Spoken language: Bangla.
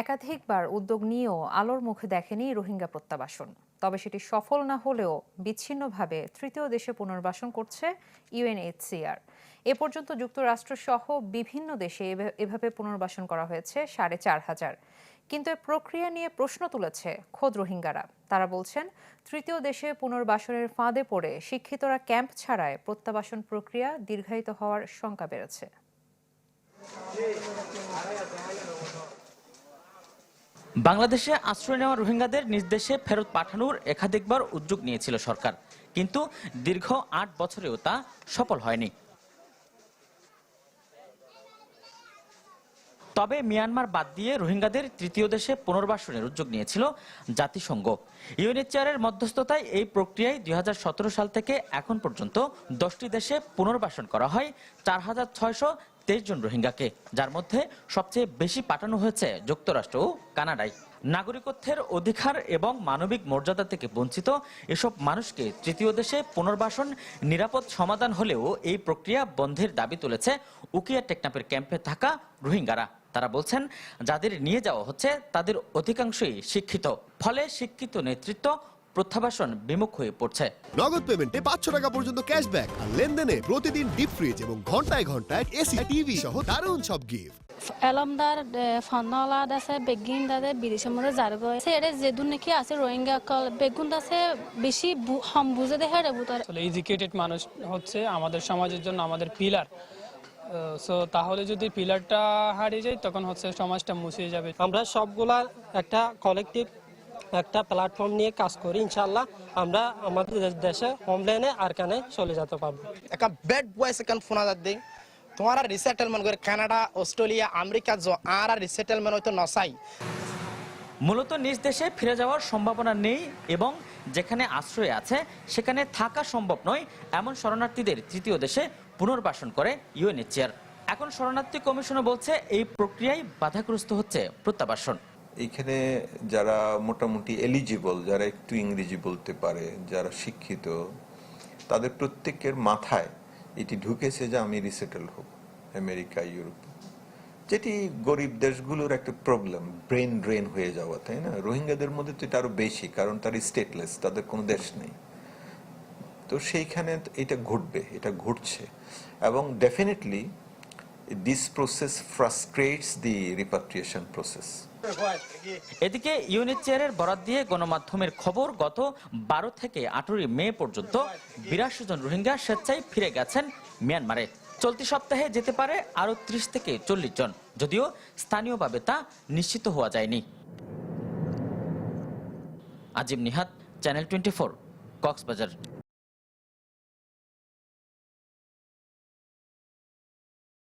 একাধিকবার উদ্যোগ নিয়েও আলোর মুখে দেখেনি রোহিঙ্গা প্রত্যাবাসন। তবে সেটি সফল না হলেও বিচ্ছিন্নভাবে তৃতীয় দেশে পুনর্বাসন করছে ইউএনএইচসিআর। এ পর্যন্ত যুক্তরাষ্ট্র সহ বিভিন্ন দেশে এভাবে পুনর্বাসন করা হয়েছে ৪,৫০০। কিন্তু এ প্রক্রিয়া নিয়ে প্রশ্ন তুলেছে খোদ রোহিঙ্গারা। তারা বলছেন, তৃতীয় দেশে পুনর্বাসনের ফাঁদে পড়ে শিক্ষিতরা ক্যাম্প ছাড়ায় প্রত্যাবাসন প্রক্রিয়া দীর্ঘায়িত হওয়ার শঙ্কা বেড়েছে। বাংলাদেশে আশ্রয় নেওয়া রোহিঙ্গাদের নিজ দেশে ফেরত পাঠানোর একাধিকবার উদ্যোগ নিয়েছিল সরকার, কিন্তু দীর্ঘ ৮ বছরেও তা সফল হয়নি। তবে মিয়ানমার বাদ দিয়ে রোহিঙ্গাদের তৃতীয় দেশে পুনর্বাসনের উদ্যোগ নিয়েছিল জাতিসংঘ। ইউএনএইচসিআরের মধ্যস্থতায় এই প্রক্রিয়ায় ২০১৭ সাল থেকে এখন পর্যন্ত ১০টি দেশে পুনর্বাসন করা হয় ৪,৬২৩ জন রোহিঙ্গাকে, যার মধ্যে সবচেয়ে বেশি পাঠানো হয়েছে যুক্তরাষ্ট্র ও কানাডায়। নাগরিকত্বের অধিকার এবং মানবিক মর্যাদা থেকে বঞ্চিত এসব মানুষকে তৃতীয় দেশে পুনর্বাসন নিরাপদ সমাধান হলেও এই প্রক্রিয়া বন্ধের দাবি তুলেছে উকিয়া টেকনাফের ক্যাম্পে থাকা রোহিঙ্গারা। তারা বলছেন, যাদের নিয়ে যাওয়া হচ্ছে তাদের অধিকাংশই শিক্ষিত, ফলে শিক্ষিত নেতৃত্ব প্রত্যাবাসন বিমুখ হয়ে পড়ছে। নগদ পেমেন্টে ৫০০ টাকা পর্যন্ত ক্যাশব্যাক আর লেনদেনে প্রতিদিন ডিপ ফ্রিজ এবং ঘন্টায় ঘন্টায় এসি টিভি সহ দারুণ সব গিফট। এলমদার ফান্নালা আছে বেগুন দাদে বিদেশের মধ্যে জারগো সেরে যেদুন নাকি আছে রোহিঙ্গা কল বেগুন দাসে বেশি হম বুঝে দেখে রে বুতার। এডুকেটেড মানুষ হচ্ছে আমাদের সমাজের জন্য আমাদের পিলার। সো তাহলে যদি পিলারটা হারিয়ে যায় তখন হচ্ছে সমাজটা মুছিয়ে যাবে। আমরা সবগুলা একটা কালেক্টিভ একটা প্ল্যাটফর্ম নিয়ে কাজ করি, ইনশাআল্লাহ আমরা আমাদের দেশে হোমল্যান্ডে আর কানে চলে যেতে পারবো। একটা ব্যাড বয়েস এখান ফোনা দেই তোমার রিসেটেলমেন্ট করে কানাডা, অস্ট্রেলিয়া, আমেরিকা আর রিসেটেলমেন্ট হয়তো নসাই। মূলত নিজ দেশে ফিরে যাওয়ার সম্ভাবনা নেই এবং যেখানে আশ্রয় আছে সেখানে থাকা সম্ভব নয় এমন শরণার্থীদের তৃতীয় দেশে পুনর্বাসন করে ইউএনএইচসিআর। এখন শরণার্থী কমিশনও বলছে এই প্রক্রিয়ায় বাধাগ্রস্ত হচ্ছে প্রত্যাবাসন। এইখানে যারা মোটামুটি এলিজিবল, যারা একটু ইংরেজি বলতে পারে, যারা শিক্ষিত, তাদের প্রত্যেকের মাথায় এটি ঢুকেছে যে আমি রিসেটেল হব আমেরিকা, ইউরোপ, যেটি গরিব দেশগুলোর একটা প্রবলেম, ব্রেন ড্রেন হয়ে যাওয়া, তাই না? রোহিঙ্গাদের মধ্যে তো এটা আরো বেশি, কারণ তারা স্টেটলেস, তাদের কোনো দেশ নেই। তো সেইখানে এটা ঘটবে, এটা ঘটছে, এবং definitely this process frustrates the repatriation process. এদিকে ইউএনএইচসিআরের বরাত দিয়ে গণমাধ্যমের খবর, গত ১২ থেকে ১৮ মে পর্যন্ত ৮২ জন রোহিঙ্গা স্বেচ্ছায় ফিরে গেছেন মিয়ানমারে। চলতি সপ্তাহে যেতে পারে আরো ৩০ থেকে ৪০ জন, যদিও স্থানীয়ভাবে তা নিশ্চিত হওয়া যায়নি। আজিম নিহাত, চ্যানেল 24, কক্সবাজার।